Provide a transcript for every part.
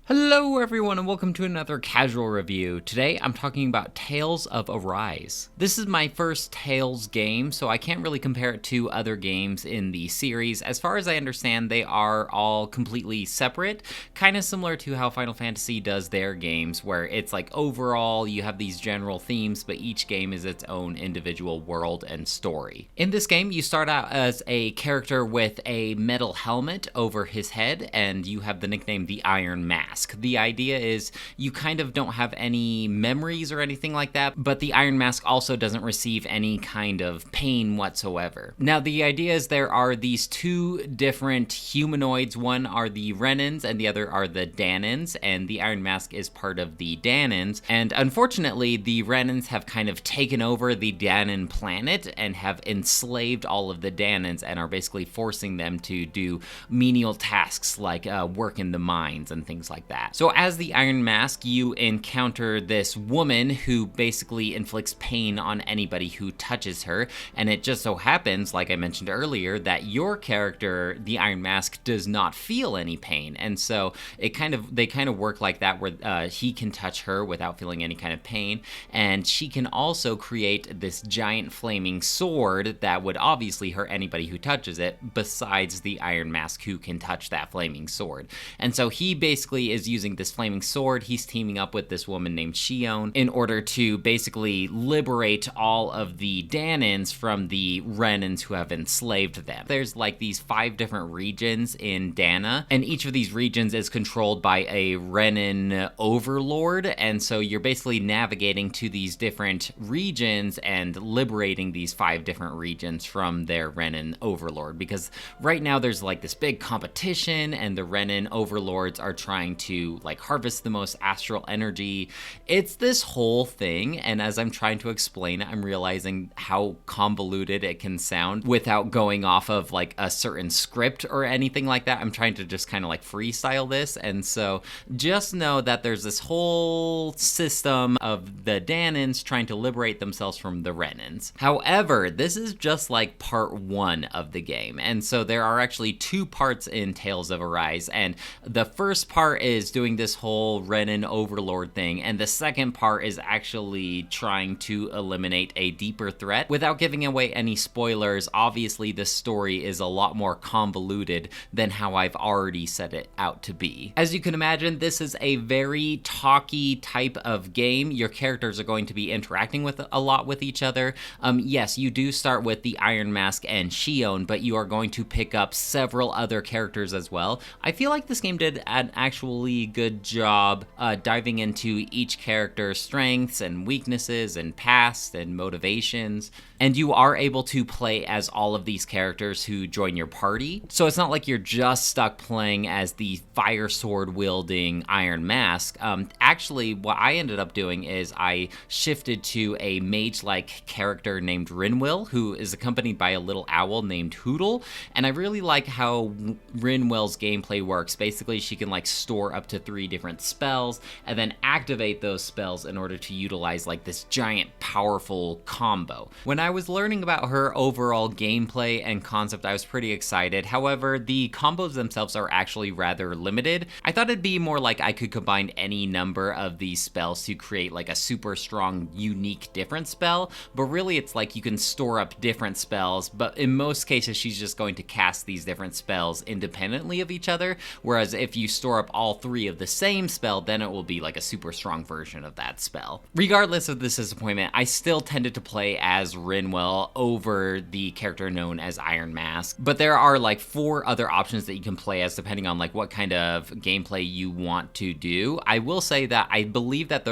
Hello everyone and welcome to another casual review. Today I'm talking about Tales of Arise. This is my first Tales game, so I can't really compare it to other games in the series. As far as I understand, they are all completely separate, kind of similar to how Final Fantasy does their games, where it's like overall you have these general themes, but each game is its own individual world and story. In this game, you start out as a character with a metal helmet over his head, and you have the nickname the Iron Mask. The idea is you kind of don't have any memories or anything like that, but the Iron Mask also doesn't receive any kind of pain whatsoever. Now, the idea is there are these two different humanoids. One are the Renans and the other are the Dahnans, and the Iron Mask is part of the Dahnans. And unfortunately, the Renans have kind of taken over the Dahnan planet and have enslaved all of the Dahnans and are basically forcing them to do menial tasks like work in the mines and things like that. So as the Iron Mask, you encounter this woman who basically inflicts pain on anybody who touches her, and it just so happens, like I mentioned earlier, that your character, the Iron Mask, does not feel any pain, and so they kind of work like that, where he can touch her without feeling any kind of pain, and she can also create this giant flaming sword that would obviously hurt anybody who touches it, besides the Iron Mask, who can touch that flaming sword. And so he basically is using this flaming sword. He's teaming up with this woman named Xion in order to basically liberate all of the Dahnans from the Renans who have enslaved them. There's like these 5 different regions in Dahna, and each of these regions is controlled by a Renan overlord, and so you're basically navigating to these different regions and liberating these 5 different regions from their Renan overlord, because right now there's like this big competition and the Renan overlords are trying to like harvest the most astral energy. It's this whole thing, and as I'm trying to explain it, I'm realizing how convoluted it can sound without going off of like a certain script or anything like that. I'm trying to just kind of like freestyle this, and so just know that there's this whole system of the Dahnans trying to liberate themselves from the Renans. However, this is just like part 1 of the game, and so there are actually 2 parts in Tales of Arise, and the first part is doing this whole Renan overlord thing, and the second part is actually trying to eliminate a deeper threat. Without giving away any spoilers, obviously the story is a lot more convoluted than how I've already set it out to be. As you can imagine, this is a very talky type of game. Your characters are going to be interacting with a lot with each other. Yes, you do start with the Iron Mask and Xion, but you are going to pick up several other characters as well. I feel like this game did an actually good job diving into each character's strengths and weaknesses and past and motivations, and you are able to play as all of these characters who join your party. So it's not like you're just stuck playing as the fire sword wielding Iron Mask. Actually, what I ended up doing is I shifted to a mage-like character named Rinwell, who is accompanied by a little owl named Hootle, and I really like how Rinwell's gameplay works. Basically, she can like store up to 3 different spells and then activate those spells in order to utilize like this giant powerful combo. When I was learning about her overall gameplay and concept, I was pretty excited. However, the combos themselves are actually rather limited. I thought it'd be more like I could combine any number of these spells to create like a super strong, unique, different spell, but really it's like you can store up different spells, but in most cases she's just going to cast these different spells independently of each other, whereas if you store up all 3 of the same spell, then it will be like a super strong version of that spell. Regardless of this disappointment, I still tended to play as Rinwell over the character known as Iron Mask, but there are like 4 other options that you can play as depending on like what kind of gameplay you want to do. I will say that I believe that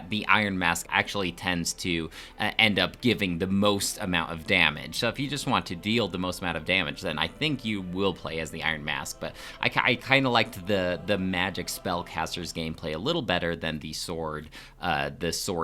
the Iron Mask actually tends to end up giving the most amount of damage. So if you just want to deal the most amount of damage, then I think you will play as the Iron Mask, but I kind of liked the magic spellcaster's gameplay a little better than the sword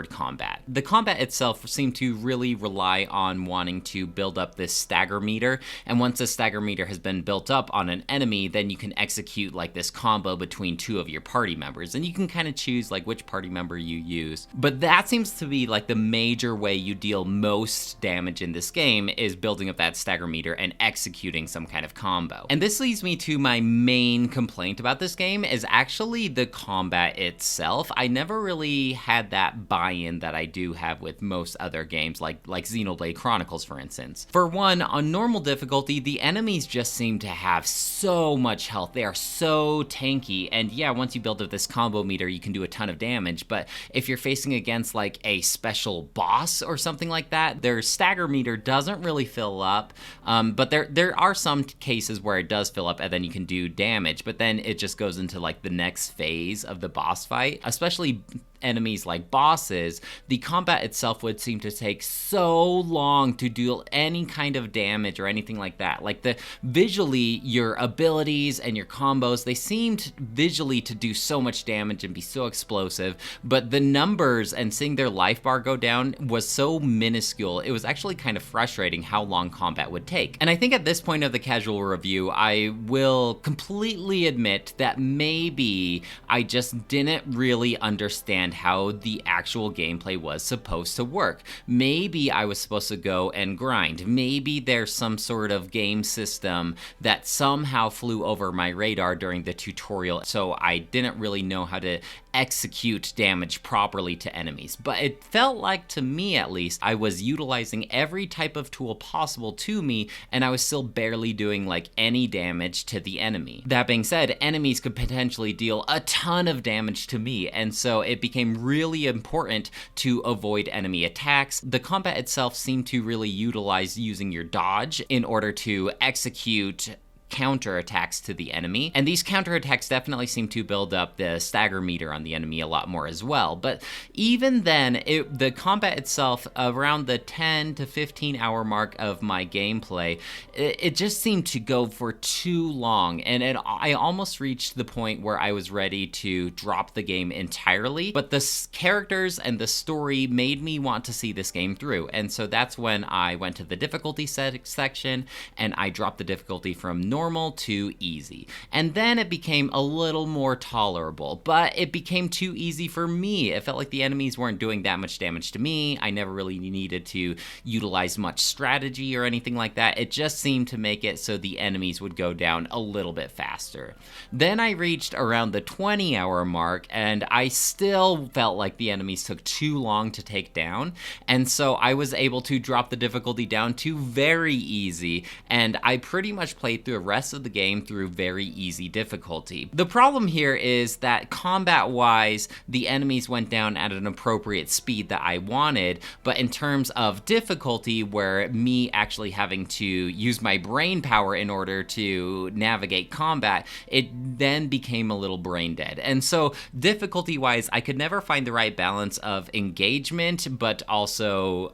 combat. The combat itself seemed to really rely on wanting to build up this stagger meter, and once the stagger meter has been built up on an enemy, then you can execute like this combo between 2 of your party members, and you can kind of choose like which party member you use. But that seems to be like the major way you deal most damage in this game, is building up that stagger meter and executing some kind of combo. And this leads me to my main complaint about this game, is actually the combat itself. I never really had that buy-in that I do have with most other games, like Xenoblade Chronicles, for instance. For one, on normal difficulty, the enemies just seem to have so much health. They are so tanky, and yeah, once you build up this combo meter, you can do a ton of damage, but if you're facing against like a special boss or something like that, their stagger meter doesn't really fill up, but there are some cases where it does fill up and then you can do damage, but then it just goes into like the next phase of the boss fight. Especially enemies like bosses, the combat itself would seem to take so long to deal any kind of damage or anything like that. Like visually, your abilities and your combos, they seemed visually to do so much damage and be so explosive, but the numbers and seeing their life bar go down was so minuscule. It was actually kind of frustrating how long combat would take. And I think at this point of the casual review, I will completely admit that maybe I just didn't really understand how the actual gameplay was supposed to work. Maybe I was supposed to go and grind. Maybe there's some sort of game system that somehow flew over my radar during the tutorial, so I didn't really know how to execute damage properly to enemies. But it felt like, to me at least, I was utilizing every type of tool possible to me, and I was still barely doing like any damage to the enemy. That being said, enemies could potentially deal a ton of damage to me, and so it became really important to avoid enemy attacks. The combat itself seemed to really utilize using your dodge in order to execute counterattacks to the enemy, and these counterattacks definitely seem to build up the stagger meter on the enemy a lot more as well. But even then, the combat itself, around the 10 to 15 hour mark of my gameplay, it just seemed to go for too long, and I almost reached the point where I was ready to drop the game entirely. But the characters and the story made me want to see this game through, and so that's when I went to the difficulty section and I dropped the difficulty from normal to easy. And then it became a little more tolerable, but it became too easy for me. It felt like the enemies weren't doing that much damage to me. I never really needed to utilize much strategy or anything like that. It just seemed to make it so the enemies would go down a little bit faster. Then I reached around the 20-hour mark, and I still felt like the enemies took too long to take down, and so I was able to drop the difficulty down to very easy, and I pretty much played through the rest of the game through very easy difficulty. The problem here is that combat-wise, the enemies went down at an appropriate speed that I wanted, but in terms of difficulty, where me actually having to use my brain power in order to navigate combat, it then became a little brain dead. And so difficulty-wise, I could never find the right balance of engagement, but also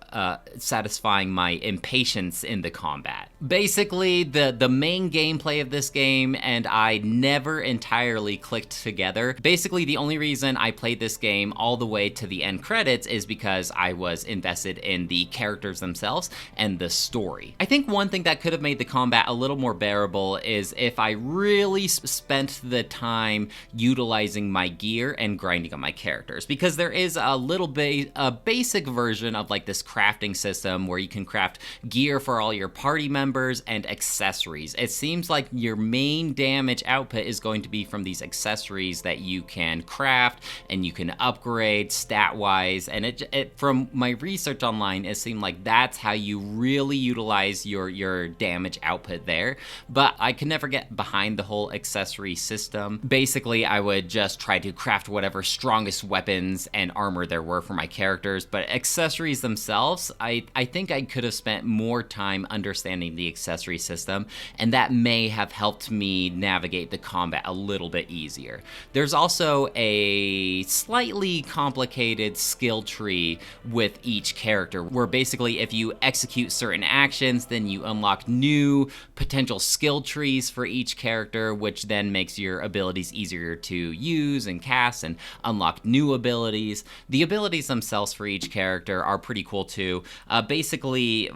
satisfying my impatience in the combat. Basically, the main gameplay of this game and I never entirely clicked together. Basically, the only reason I played this game all the way to the end credits is because I was invested in the characters themselves and the story. I think one thing that could have made the combat a little more bearable is if I really spent the time utilizing my gear and grinding on my characters, because there is a little bit a basic version of like this crafting system where you can craft gear for all your party members and accessories. It seems like your main damage output is going to be from these accessories that you can craft and you can upgrade stat-wise, and it from my research online, it seemed like that's how you really utilize your damage output there, but I could never get behind the whole accessory system. Basically, I would just try to craft whatever strongest weapons and armor there were for my characters, but accessories themselves, I think I could have spent more time understanding the accessory system, and that may have helped me navigate the combat a little bit easier. There's also a slightly complicated skill tree with each character, where basically if you execute certain actions, then you unlock new potential skill trees for each character, which then makes your abilities easier to use and cast and unlock new abilities. The abilities themselves for each character are pretty cool too. Basically,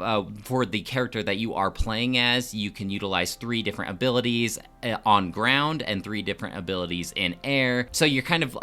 for the character that you are playing as, you can utilize 3 different abilities on ground and 3 different abilities in air. So you're kind of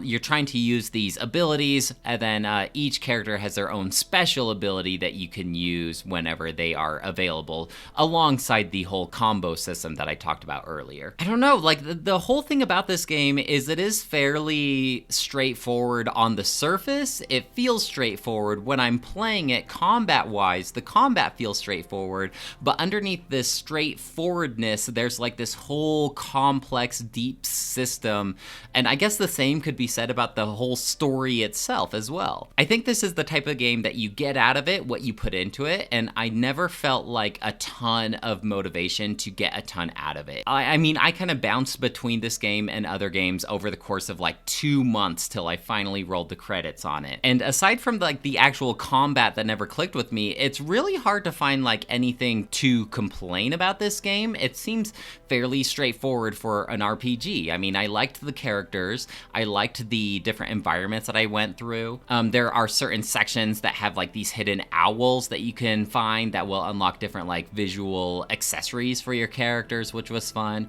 you're trying to use these abilities, and then each character has their own special ability that you can use whenever they are available, alongside the whole combo system that I talked about earlier. I don't know, like the whole thing about this game is it is fairly straightforward on the surface. It feels straightforward. When I'm playing it combat-wise, the combat feels straightforward, but underneath this straightforwardness, there's like this whole complex, deep system, and I guess the same could be said about the whole story itself as well. I think this is the type of game that you get out of it what you put into it, and I never felt like a ton of motivation to get a ton out of it. I mean, I kind of bounced between this game and other games over the course of like 2 months till I finally rolled the credits on it. And aside from like the actual combat that never clicked with me, it's really hard to find like anything to complain about this game. It seems fairly straightforward for an RPG. I mean, I liked the characters, I liked the different environments that I went through. There are certain sections that have like these hidden owls that you can find that will unlock different like visual accessories for your characters, which was fun.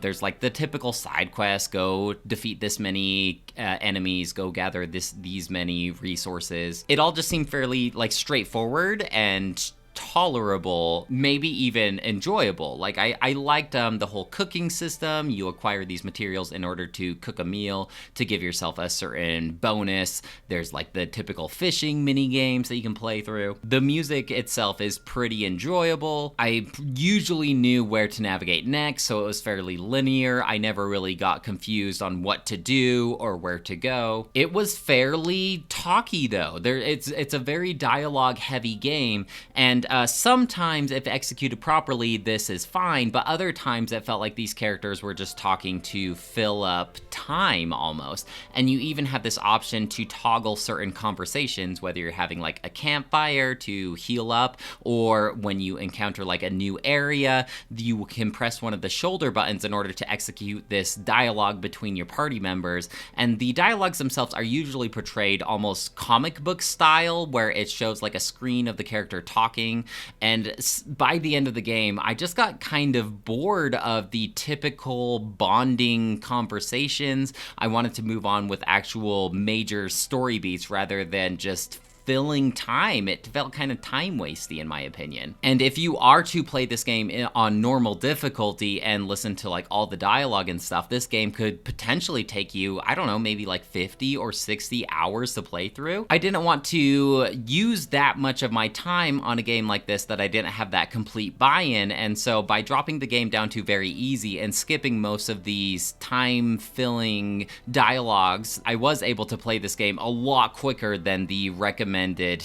There's like the typical side quest: go defeat this many enemies, go gather these many resources. It all just seemed fairly like straightforward and tolerable, maybe even enjoyable. Like I liked the whole cooking system. You acquire these materials in order to cook a meal to give yourself a certain bonus. There's like the typical fishing mini games that you can play through. The music itself is pretty enjoyable. I usually knew where to navigate next, so it was fairly linear. I never really got confused on what to do or where to go. It was fairly talky though. It's a very dialogue heavy game, and sometimes, if executed properly, this is fine, but other times it felt like these characters were just talking to fill up time almost. And you even have this option to toggle certain conversations, whether you're having like a campfire to heal up, or when you encounter like a new area, you can press one of the shoulder buttons in order to execute this dialogue between your party members. And the dialogues themselves are usually portrayed almost comic book style, where it shows like a screen of the character talking. And by the end of the game, I just got kind of bored of the typical bonding conversations. I wanted to move on with actual major story beats rather than just filling time. It felt kind of time wasty in my opinion. And if you are to play this game on normal difficulty and listen to like all the dialogue and stuff, this game could potentially take you, I don't know, maybe like 50 or 60 hours to play through. I didn't want to use that much of my time on a game like this that I didn't have that complete buy-in, and so by dropping the game down to very easy and skipping most of these time-filling dialogues, I was able to play this game a lot quicker than the recommended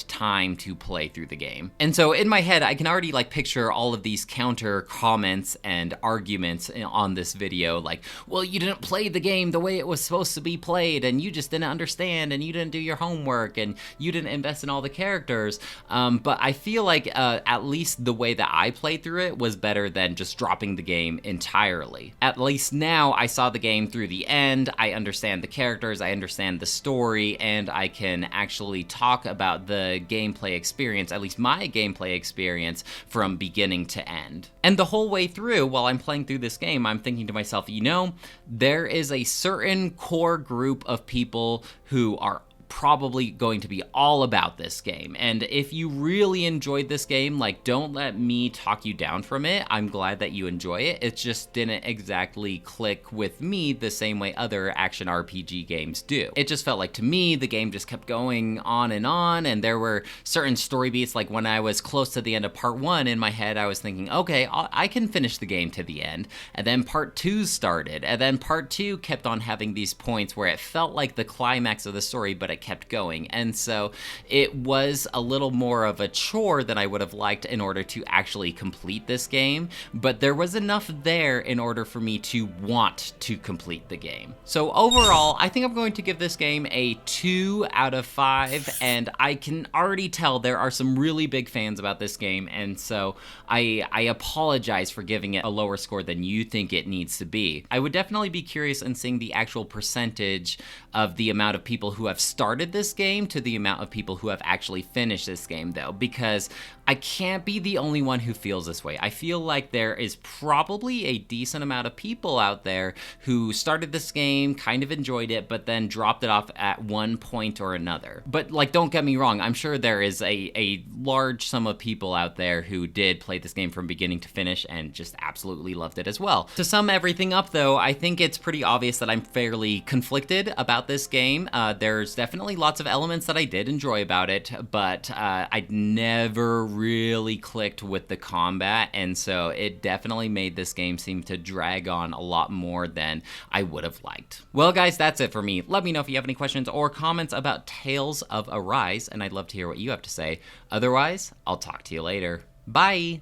time to play through the game. And so in my head, I can already like picture all of these counter comments and arguments on this video, like, well, you didn't play the game the way it was supposed to be played, and you just didn't understand, and you didn't do your homework, and you didn't invest in all the characters. But I feel like at least the way that I played through it was better than just dropping the game entirely. At least now I saw the game through the end, I understand the characters, I understand the story, and I can actually talk about the gameplay experience, at least my gameplay experience, from beginning to end. And the whole way through, while I'm playing through this game, I'm thinking to myself, you know, there is a certain core group of people who are probably going to be all about this game. And if you really enjoyed this game, like, don't let me talk you down from it. I'm glad that you enjoy it. It just didn't exactly click with me the same way other action RPG games do. It just felt like, to me, the game just kept going on, and there were certain story beats, like when I was close to the end of part 1, in my head I was thinking, okay, I can finish the game to the end. And then part 2 started, and then part 2 kept on having these points where it felt like the climax of the story, but it kept going. And so it was a little more of a chore than I would have liked in order to actually complete this game, but there was enough there in order for me to want to complete the game. So overall, I think I'm going to give this game a 2 out of 5, and I can already tell there are some really big fans about this game, and so I apologize for giving it a lower score than you think it needs to be. I would definitely be curious in seeing the actual percentage of the amount of people who have started started this game to the amount of people who have actually finished this game, though, because I can't be the only one who feels this way. I feel like there is probably a decent amount of people out there who started this game, kind of enjoyed it, but then dropped it off at one point or another. But, like, don't get me wrong, I'm sure there is a large sum of people out there who did play this game from beginning to finish and just absolutely loved it as well. To sum everything up, though, I think it's pretty obvious that I'm fairly conflicted about this game. There's definitely lots of elements that I did enjoy about it, but I never really clicked with the combat, and so it definitely made this game seem to drag on a lot more than I would have liked. Well, guys, that's it for me. Let me know if you have any questions or comments about Tales of Arise, and I'd love to hear what you have to say. Otherwise, I'll talk to you later. Bye!